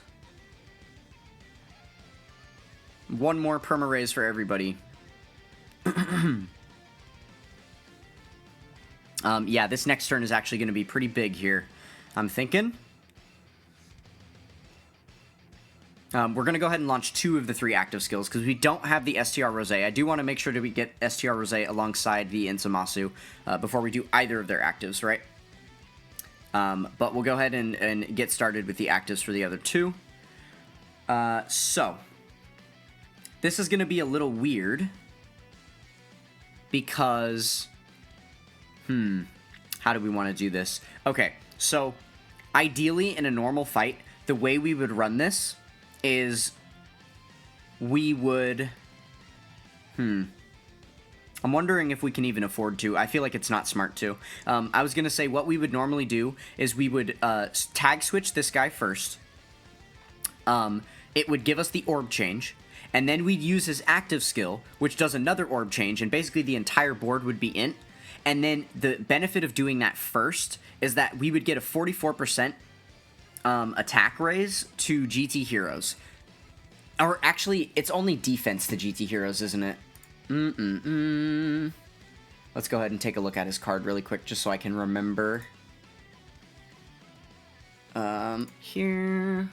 One more perma-raise for everybody. Yeah, this next turn is actually going to be pretty big here, I'm thinking. We're going to go ahead and launch 2 of the 3 active skills, because we don't have the STR Rose. I do want to make sure that we get STR Rose alongside the Insamasu before we do either of their actives, right? But we'll go ahead and get started with the actives for the other 2. So this is going to be a little weird because, how do we want to do this? Okay, so ideally in a normal fight, the way we would run this is we would, I'm wondering if we can even afford to. I feel like it's not smart to. I was going to say what we would normally do is we would tag switch this guy first. It would give us the orb change, and then we'd use his active skill, which does another orb change, and basically the entire board would be int. And then the benefit of doing that first is that we would get a 44% attack raise to GT heroes. Or actually, it's only defense to GT heroes, isn't it? Let's go ahead and take a look at his card really quick, just so I can remember. Here.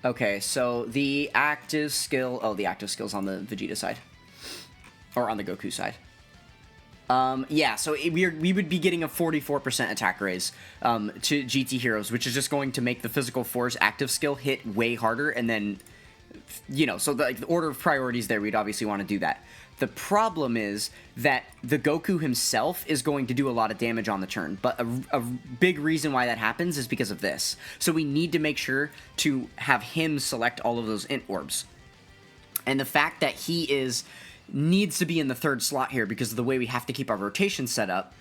Okay, so the active skill... Oh, the active skill's on the Vegeta side. Or on the Goku side. Yeah, so we would be getting a 44% attack raise to GT heroes, which is just going to make the Physical Force active skill hit way harder, and then, you know, so the order of priorities there, we'd obviously want to do that. The problem is that the Goku himself is going to do a lot of damage on the turn, but a big reason why that happens is because of this. So we need to make sure to have him select all of those int orbs. And the fact that he needs to be in the third slot here because of the way we have to keep our rotation set up,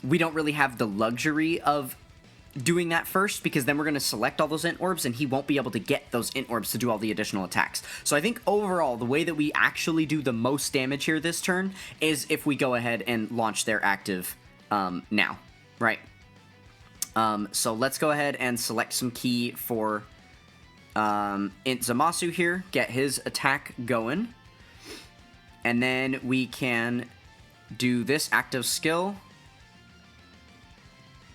we don't really have the luxury of doing that first, because then we're going to select all those int orbs and he won't be able to get those int orbs to do all the additional attacks. So I think overall the way that we actually do the most damage here this turn is if we go ahead and launch their active now, right? So let's go ahead and select some key for int Zamasu here, get his attack going, and then we can do this active skill.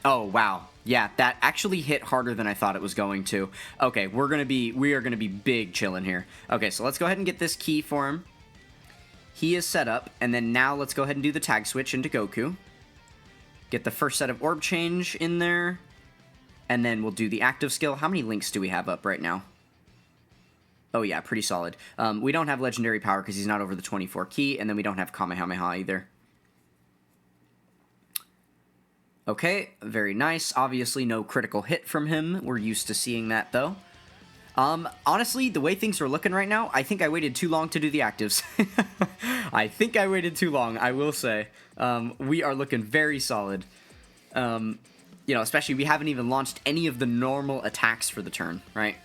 Oh, wow. Yeah, that actually hit harder than I thought it was going to. Okay, we are gonna be big chilling here. Okay, so let's go ahead and get this key for him. He is set up, and then now let's go ahead and do the tag switch into Goku. Get the first set of orb change in there, and then we'll do the active skill. How many links do we have up right now? Oh yeah, pretty solid. We don't have legendary power because he's not over the 24 key, and then we don't have Kamehameha either. Okay, very nice. Obviously no critical hit from him. We're used to seeing that, though. Honestly, the way things are looking right now, I think I waited too long to do the actives. I think I waited too long, I will say. We are looking very solid. You know, especially we haven't even launched any of the normal attacks for the turn, right?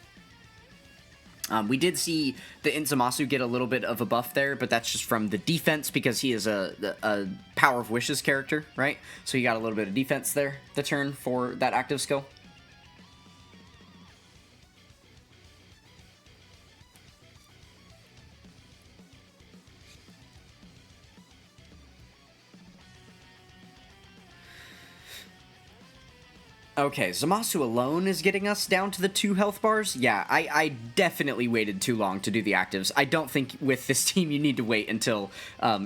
We did see the Inzamasu get a little bit of a buff there, but that's just from the defense because he is a Power of Wishes character, right? So you got a little bit of defense there, the turn for that active skill. Okay, Zamasu alone is getting us down to the 2 health bars. Yeah, I definitely waited too long to do the actives. I don't think with this team you need to wait until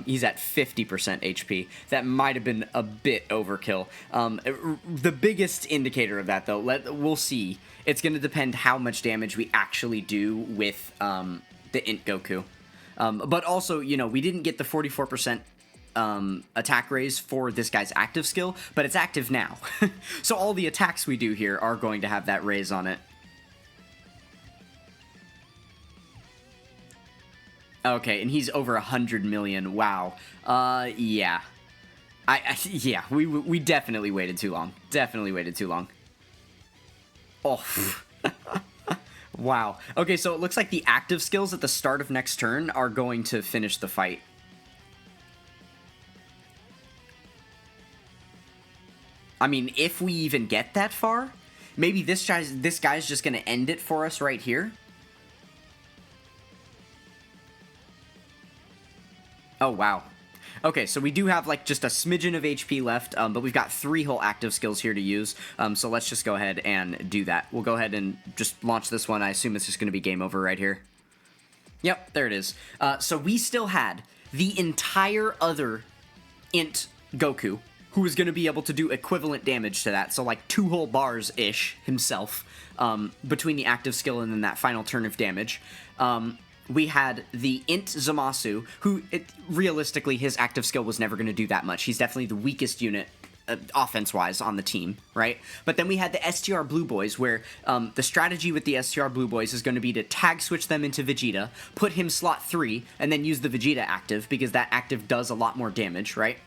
he's at 50% HP. That might have been a bit overkill. The biggest indicator of that, though, we'll see. It's going to depend how much damage we actually do with the Int Goku. But also, you know, we didn't get the 44% attack raise for this guy's active skill, but it's active now. So all the attacks we do here are going to have that raise on it. Okay, and he's over 100 million. Wow. Yeah. Yeah, we definitely waited too long. Definitely waited too long. Oh. Wow. Okay, so it looks like the active skills at the start of next turn are going to finish the fight. I mean, if we even get that far, maybe this guy's just going to end it for us right here. Oh, wow. Okay, so we do have, like, just a smidgen of HP left, but we've got 3 whole active skills here to use, so let's just go ahead and do that. We'll go ahead and just launch this one. I assume it's just going to be game over right here. Yep, there it is. So we still had the entire other Int Goku, who is going to be able to do equivalent damage to that, so like 2 whole bars-ish himself, between the active skill and then that final turn of damage. We had the Int Zamasu, who, realistically, his active skill was never going to do that much. He's definitely the weakest unit, offense-wise, on the team, right? But then we had the STR Blue Boys, where the strategy with the STR Blue Boys is going to be to tag switch them into Vegeta, put him slot 3, and then use the Vegeta active, because that active does a lot more damage, right?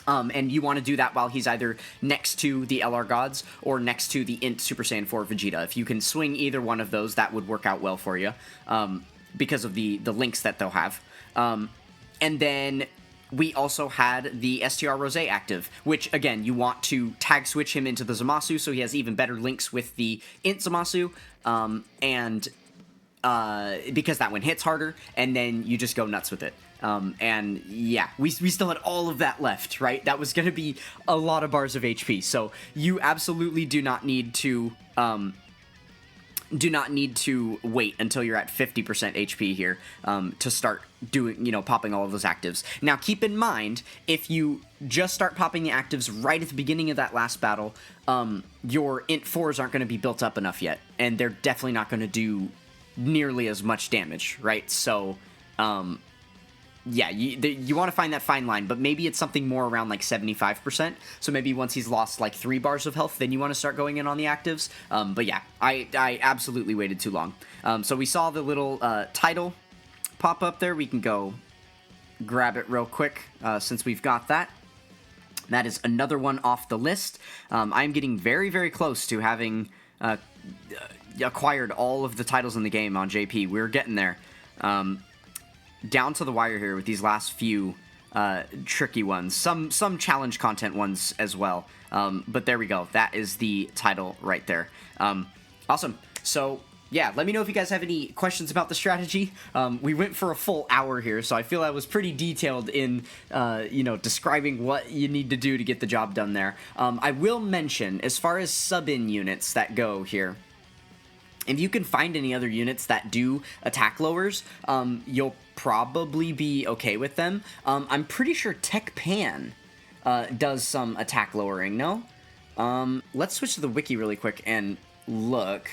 And you want to do that while he's either next to the LR Gods or next to the Int Super Saiyan 4 Vegeta. If you can swing either one of those, that would work out well for you, because of the links that they'll have. And then we also had the STR Rose active, which, again, you want to tag switch him into the Zamasu so he has even better links with the Int Zamasu, because that one hits harder, and then you just go nuts with it. And yeah, we still had all of that left, right? That was going to be a lot of bars of HP, so you absolutely do not need to wait until you're at 50% HP here to start doing, popping all of those actives. Now, keep in mind, if you just start popping the actives right at the beginning of that last battle, your Int 4s aren't going to be built up enough yet, and they're definitely not going to do nearly as much damage, right? So, yeah, you want to find that fine line, but maybe it's something more around like 75%. So maybe once he's lost like 3 bars of health, then you want to start going in on the actives. But yeah, I absolutely waited too long. So we saw the little title pop up there. We can go grab it real quick since we've got that. That is another one off the list. I'm getting very, very close to having acquired all of the titles in the game on JP. We're getting there. Down to the wire here with these last few tricky ones. Some challenge content ones as well. But there we go. That is the title right there. Awesome. So, yeah, let me know if you guys have any questions about the strategy. We went for a full hour here, so I feel I was pretty detailed in, describing what you need to do to get the job done there. I will mention, as far as sub-in units that go here, if you can find any other units that do attack lowers, you'll probably be okay with them. I'm pretty sure Tech Pan does some attack lowering, no? Let's switch to the wiki really quick and look.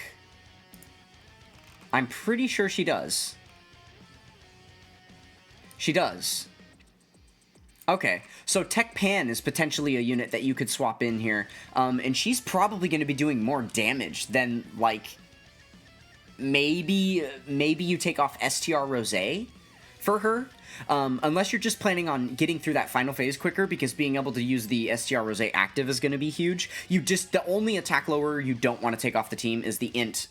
I'm pretty sure she does. She does. Okay, so Tech Pan is potentially a unit that you could swap in here, and she's probably going to be doing more damage than, like, maybe you take off STR Rose for her, unless you're just planning on getting through that final phase quicker, because being able to use the STR Rose active is going to be huge. The only attack lower you don't want to take off the team is the Int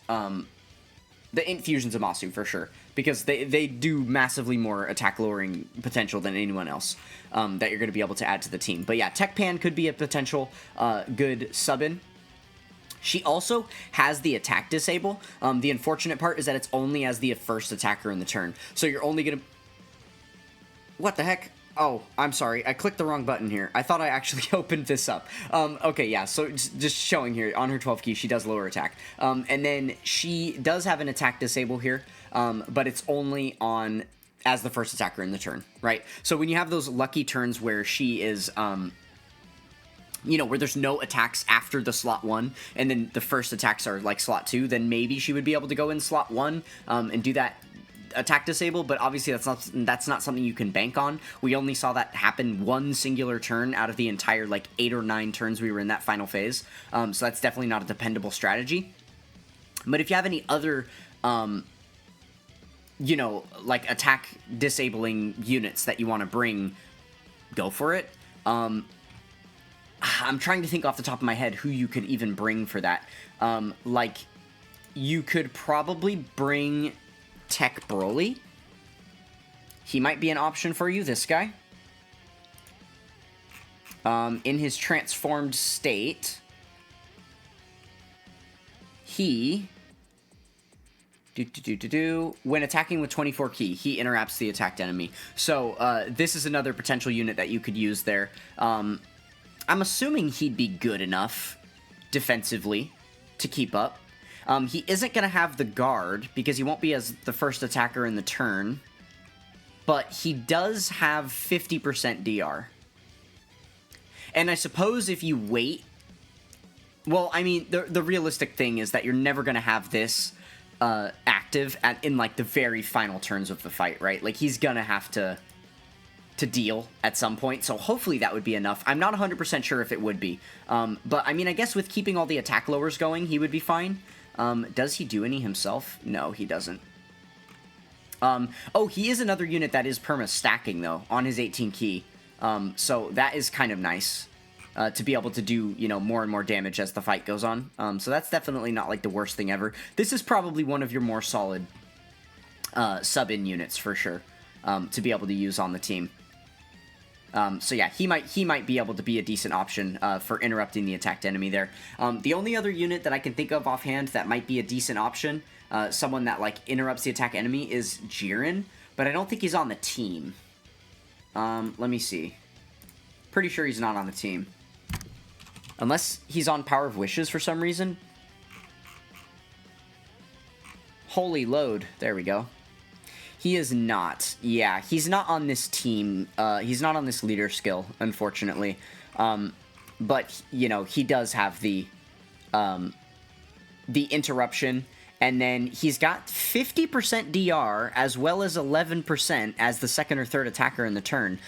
Fusion Zamasu, for sure, because they do massively more attack lowering potential than anyone else that you're going to be able to add to the team. But yeah, Tech Pan could be a potential good sub-in. She also has the attack disable. The unfortunate part is that it's only as the first attacker in the turn. So you're only going to... What the heck? Oh, I'm sorry. I clicked the wrong button here. I thought I actually opened this up. Okay, yeah, so just showing here, on her 12 key, she does lower attack. And then she does have an attack disable here, but it's only on as the first attacker in the turn, right? So when you have those lucky turns where she is... where there's no attacks after the slot 1, and then the first attacks are like slot 2, then maybe she would be able to go in slot 1 and do that attack disable, but obviously that's not something you can bank on. We only saw that happen one singular turn out of the entire like 8 or 9 turns we were in that final phase, so that's definitely not a dependable strategy. But if you have any other like attack disabling units that you want to bring, go for it. I'm trying to think off the top of my head who you could even bring for that. Like, you could probably bring Tech Broly. He might be an option for you, this guy. In his transformed state, he... When attacking with 24 key, he interrupts the attacked enemy. So, this is another potential unit that you could use there. I'm assuming he'd be good enough defensively to keep up. He isn't going to have the guard because he won't be as the first attacker in the turn, but he does have 50% DR. And I suppose if you wait... Well, I mean, the realistic thing is that you're never going to have this active in, like, the very final turns of the fight, right? Like, he's going to have to deal at some point, so hopefully that would be enough. I'm not 100% sure if it would be. But, I mean, I guess with keeping all the attack lowers going, he would be fine. Does he do any himself? No, he doesn't. Oh, he is another unit that is perma-stacking, though, on his 18 key. So that is kind of nice. To be able to do, you know, more and more damage as the fight goes on. So that's definitely not, like, the worst thing ever. This is probably one of your more solid sub-in units, for sure, to be able to use on the team. So yeah, he might be able to be a decent option for interrupting the attacked enemy there. The only other unit that I can think of offhand that might be a decent option, someone that, like, interrupts the attack enemy, is Jiren, but I don't think he's on the team. Let me see. Pretty sure he's not on the team. Unless he's on Power of Wishes for some reason. Holy load. There we go. He is not. Yeah, he's not on this team. He's not on this leader skill, unfortunately. But, you know, he does have the interruption. And then he's got 50% DR as well as 11% as the second or third attacker in the turn.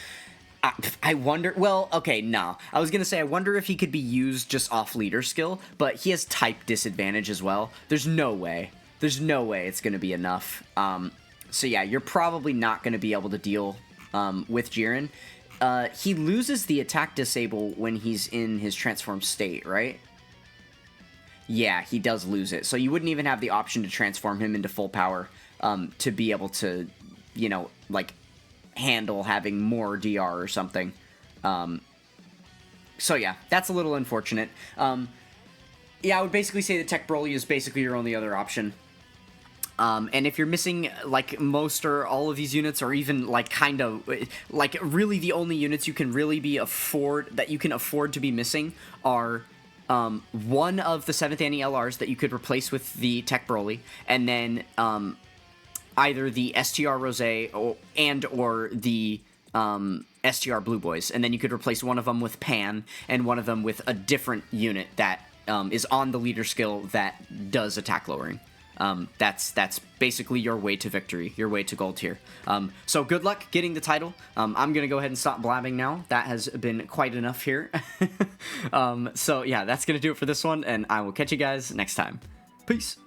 I wonder... Well, okay, no. I was going to say, I wonder if he could be used just off leader skill, but he has type disadvantage as well. There's no way. There's no way it's going to be enough. So yeah, you're probably not going to be able to deal with Jiren. He loses the attack disable when he's in his transformed state, right? Yeah, he does lose it. So you wouldn't even have the option to transform him into full power to be able to, you know, like... handle having more DR or something. So yeah, that's a little unfortunate. Yeah, I would basically say that Tech Broly is basically your only other option. And if you're missing, like, most or all of these units, or even, like, kind of, like, really the only units you can really afford to be missing are one of the 7th Annie LRs that you could replace with the Tech Broly, and then either the STR Rose or the STR Blue Boys, and then you could replace one of them with Pan and one of them with a different unit that is on the leader skill that does attack lowering. That's basically your way to victory, your way to gold tier. So good luck getting the title. I'm gonna go ahead and stop blabbing now. That has been quite enough here. So yeah, that's gonna do it for this one, and I will catch you guys next time. Peace.